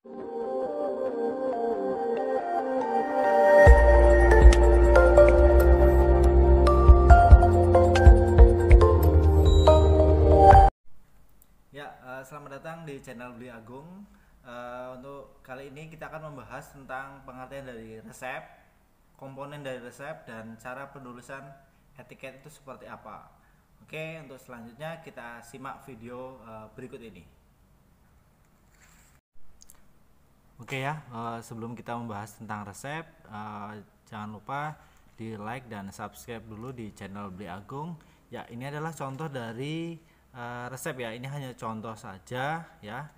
Selamat datang di channel Beli Agung. Untuk kali ini kita akan membahas tentang pengertian dari resep, komponen dari resep, dan cara penulisan etiket itu seperti apa. Oke, untuk selanjutnya kita simak video berikut ini. Oke ya, sebelum kita membahas tentang resep, jangan lupa di like dan subscribe dulu di channel Beli Agung. Ya, ini adalah contoh dari resep ya, ini hanya contoh saja ya.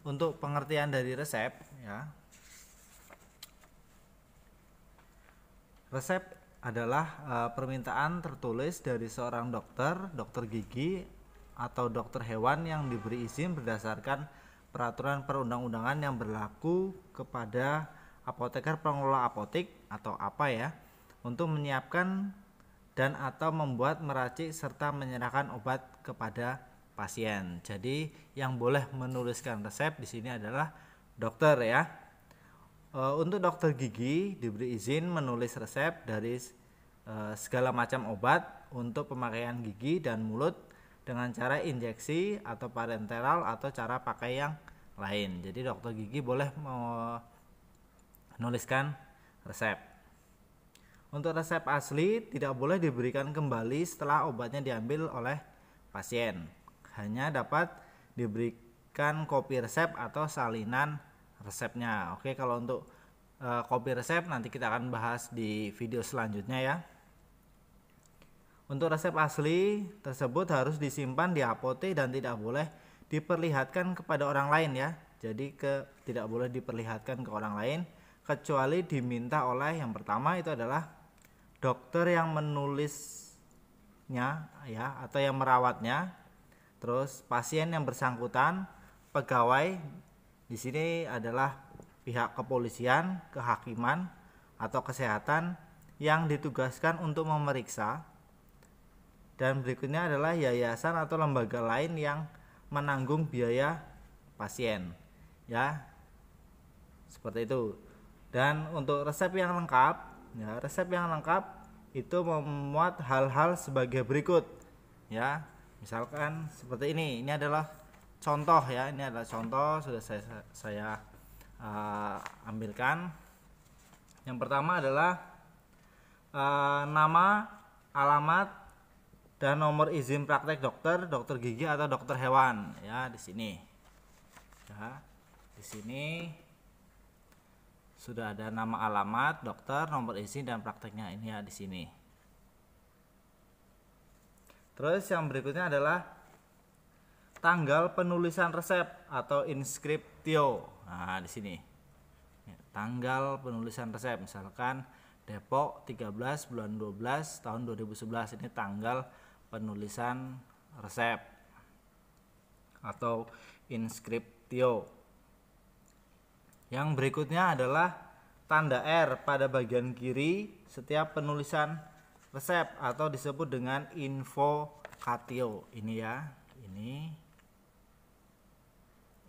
Untuk pengertian dari resep ya, resep adalah permintaan tertulis dari seorang dokter gigi atau dokter hewan yang diberi izin berdasarkan peraturan perundang-undangan yang berlaku kepada apoteker pengelola apotik atau apa ya, untuk menyiapkan dan atau membuat, meracik serta menyerahkan obat kepada pasien. Jadi yang boleh menuliskan resep di sini adalah dokter ya. Untuk dokter gigi diberi izin menulis resep dari segala macam obat untuk pemakaian gigi dan mulut dengan cara injeksi atau parenteral atau cara pakai yang lain. Jadi dokter gigi boleh menuliskan resep. Untuk resep asli tidak boleh diberikan kembali setelah obatnya diambil oleh pasien. Hanya dapat diberikan kopi resep atau salinan resepnya. Oke, kalau untuk kopi resep nanti kita akan bahas di video selanjutnya ya. Untuk resep asli tersebut harus disimpan di apotek dan tidak boleh diperlihatkan kepada orang lain ya. Jadi tidak boleh diperlihatkan ke orang lain kecuali diminta oleh, yang pertama itu adalah dokter yang menulisnya ya atau yang merawatnya, terus pasien yang bersangkutan, pegawai di sini adalah pihak kepolisian, kehakiman atau kesehatan yang ditugaskan untuk memeriksa, dan berikutnya adalah yayasan atau lembaga lain yang menanggung biaya pasien ya, seperti itu. Dan untuk resep yang lengkap ya, resep yang lengkap itu memuat hal-hal sebagai berikut ya. Misalkan seperti ini adalah contoh ya, ini adalah contoh sudah saya ambilkan. Yang pertama adalah nama, alamat, dan nomor izin praktek dokter gigi atau dokter hewan ya, di sini ya. Di sini sudah ada nama, alamat, dokter, nomor izin, dan prakteknya ini ya, di sini. Terus yang berikutnya adalah tanggal penulisan resep atau inskriptio. Nah, di sini tanggal penulisan resep, misalkan Depok 13 bulan 12 tahun 2011, ini tanggal penulisan resep atau inskriptio. Yang berikutnya adalah tanda R pada bagian kiri setiap penulisan resep atau disebut dengan invocatio. Ini ya,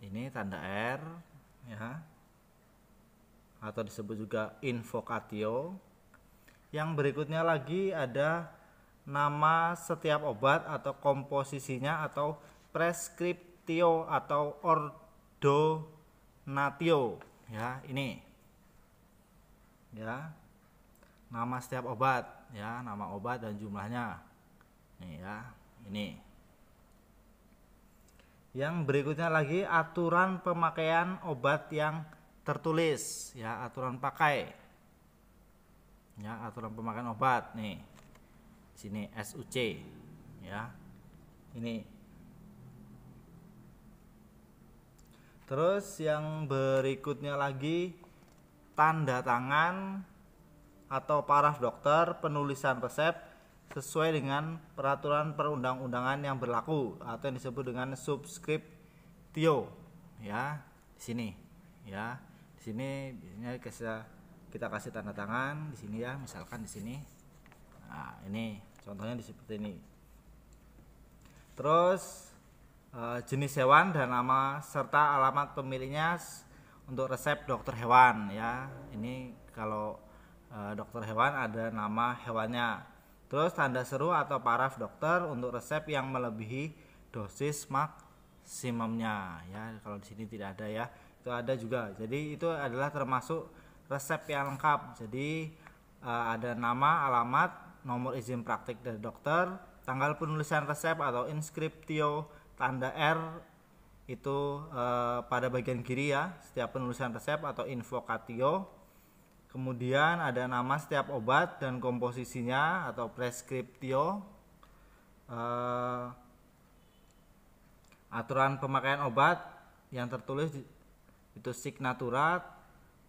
ini tanda R ya, atau disebut juga invocatio. Yang berikutnya lagi ada nama setiap obat atau komposisinya atau prescriptio atau ordonatio ya, ini ya, nama setiap obat ya, nama obat dan jumlahnya nih ya, ini. Yang berikutnya lagi aturan pemakaian obat yang tertulis ya, aturan pakai ya, aturan pemakaian obat nih, sini SUC ya, ini. Terus yang berikutnya lagi tanda tangan atau paraf dokter penulisan resep sesuai dengan peraturan perundang-undangan yang berlaku atau yang disebut dengan subscriptio ya, di sini ya. Di sini biasanya kita kasih tanda tangan di sini ya, misalkan di sini. Nah, ini contohnya seperti ini. Terus jenis hewan dan nama serta alamat pemiliknya untuk resep dokter hewan ya. Ini kalau dokter hewan ada nama hewannya. Terus tanda seru atau paraf dokter untuk resep yang melebihi dosis maksimumnya ya. Kalau di sini tidak ada ya. Itu ada juga. Jadi itu adalah termasuk resep yang lengkap. Jadi ada nama, alamat, nomor izin praktik dari dokter, tanggal penulisan resep atau inskriptio, tanda R itu pada bagian kiri ya, setiap penulisan resep atau invocatio. Kemudian ada nama setiap obat dan komposisinya atau preskriptio, aturan pemakaian obat yang tertulis itu signatura,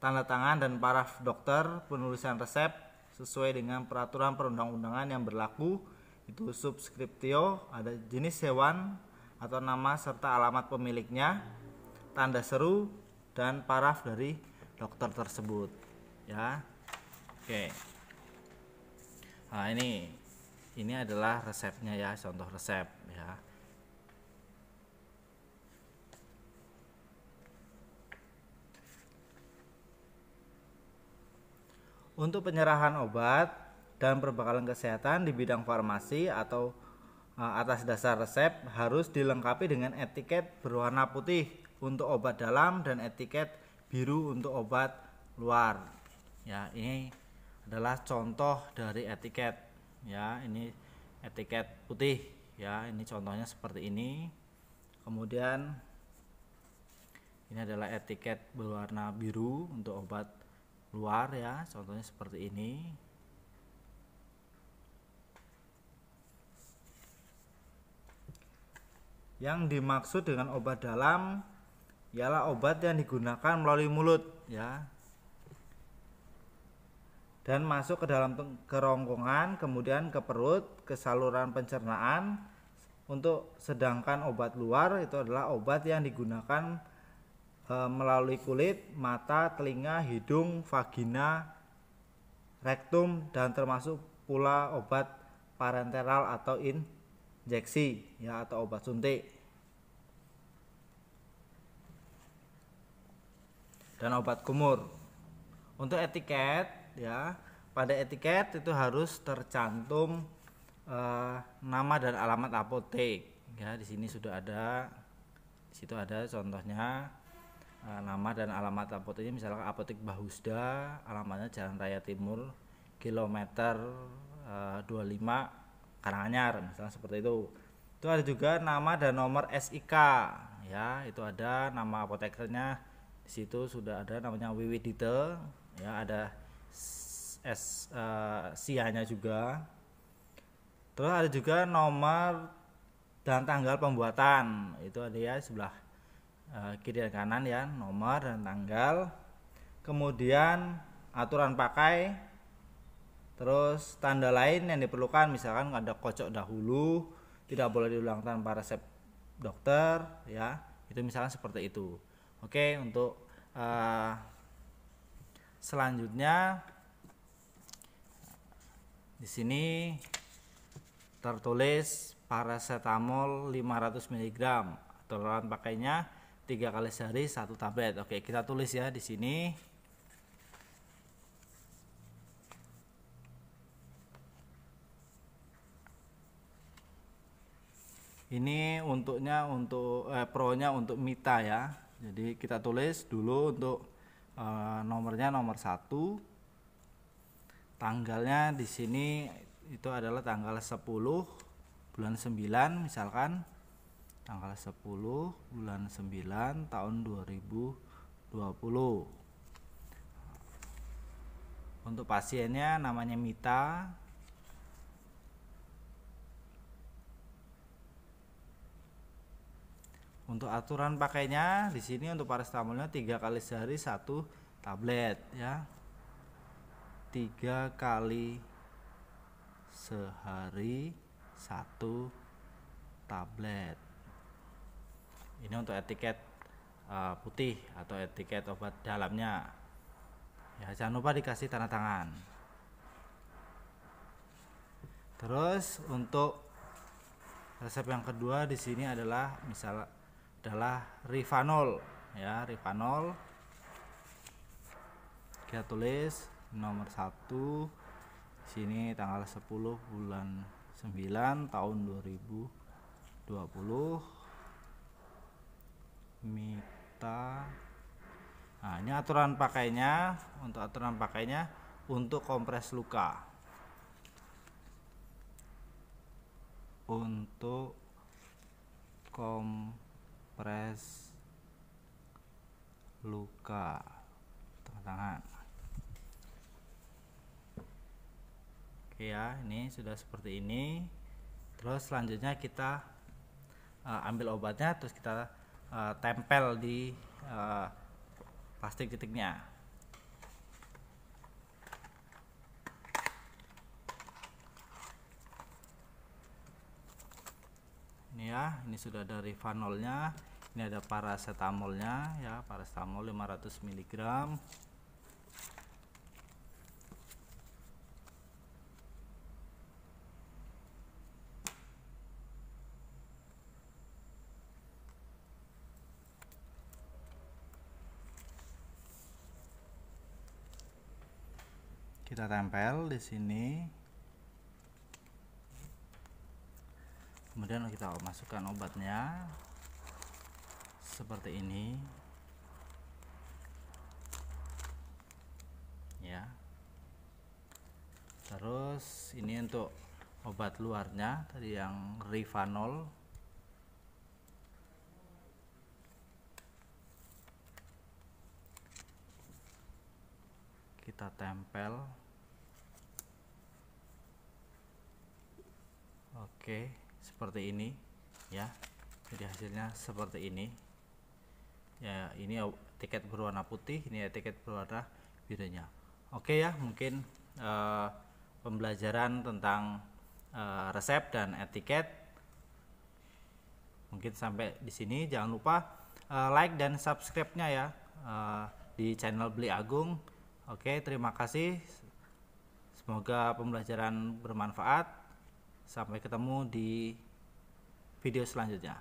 tanda tangan dan paraf dokter penulisan resep sesuai dengan peraturan perundang-undangan yang berlaku, itu subskriptio, ada jenis hewan atau nama serta alamat pemiliknya, tanda seru dan paraf dari dokter tersebut ya. Oke. Nah, ini adalah resepnya ya, contoh resep ya. Untuk penyerahan obat dan perbekalan kesehatan di bidang farmasi atau atas dasar resep harus dilengkapi dengan etiket berwarna putih untuk obat dalam dan etiket biru untuk obat luar. Ya, ini adalah contoh dari etiket ya. Ini etiket putih ya, ini contohnya seperti ini. Kemudian ini adalah etiket berwarna biru untuk obat luar ya, contohnya seperti ini. Yang dimaksud dengan obat dalam ialah obat yang digunakan melalui mulut ya, dan masuk ke dalam kerongkongan, kemudian ke perut, ke saluran pencernaan. Untuk sedangkan obat luar itu adalah obat yang digunakan melalui kulit, mata, telinga, hidung, vagina, rektum, dan termasuk pula obat parenteral atau injeksi ya, atau obat suntik. Dan obat kumur. Untuk etiket ya, pada etiket itu harus tercantum nama dan alamat apotek ya. Di sini sudah ada, di situ ada contohnya nama dan alamat apoteknya, misalkan apotek Bahusda, alamatnya Jalan Raya Timur kilometer 25 Karanganyar, misalnya seperti itu. Itu ada juga nama dan nomor SIK ya, itu ada nama apotekernya. Di situ sudah ada namanya Wiwidite ya, ada SIA-nya juga. Terus ada juga nomor dan tanggal pembuatan, itu ada ya sebelah kiri dan kanan ya, nomor dan tanggal. Kemudian aturan pakai, terus tanda lain yang diperlukan, misalkan ada kocok dahulu, tidak boleh diulang tanpa resep dokter ya, itu misalkan seperti itu. Oke, untuk selanjutnya di sini tertulis paracetamol 500 mg, aturan pakainya 3 kali sehari 1 tablet. Oke, kita tulis ya di sini. Ini untuknya untuk pro-nya untuk Mita ya. Jadi kita tulis dulu untuk nomornya nomor 1. Tanggalnya di sini itu adalah tanggal 10 bulan 9, misalkan tanggal 10 bulan 9 tahun 2020. Untuk pasiennya namanya Mita. Untuk aturan pakainya di sini untuk paracetamolnya 3 kali sehari 1 tablet ya. 3 kali sehari 1 tablet. Ini untuk etiket putih atau etiket obat dalamnya ya, jangan lupa dikasih tanda tangan. Terus untuk Resep yang kedua di sini adalah Rivanol ya, Rivanol. Kita tulis nomor 1 sini tanggal 10 bulan 9 tahun 2020. Mita. Nah, ini aturan pakainya. Untuk aturan pakainya untuk kompres luka. Untuk kompres luka tangan. Oke ya, ini sudah seperti ini. Terus selanjutnya kita ambil obatnya, terus kita tempel di plastik titiknya. Ini ya, ini sudah ada Rivanolnya, ini ada paracetamolnya ya, paracetamol 500 mg. Kita tempel di sini. Kemudian kita masukkan obatnya seperti ini ya. Terus ini untuk obat luarnya tadi yang Rivanol. Kita tempel. Oke, seperti ini ya. Jadi hasilnya seperti ini ya. Ini tiket berwarna putih, ini tiket berwarna birunya. Oke ya, mungkin pembelajaran tentang resep dan etiket mungkin sampai di sini. Jangan lupa like dan subscribe-nya ya di channel Beli Agung. Oke, terima kasih. Semoga pembelajaran bermanfaat. Sampai ketemu di video selanjutnya.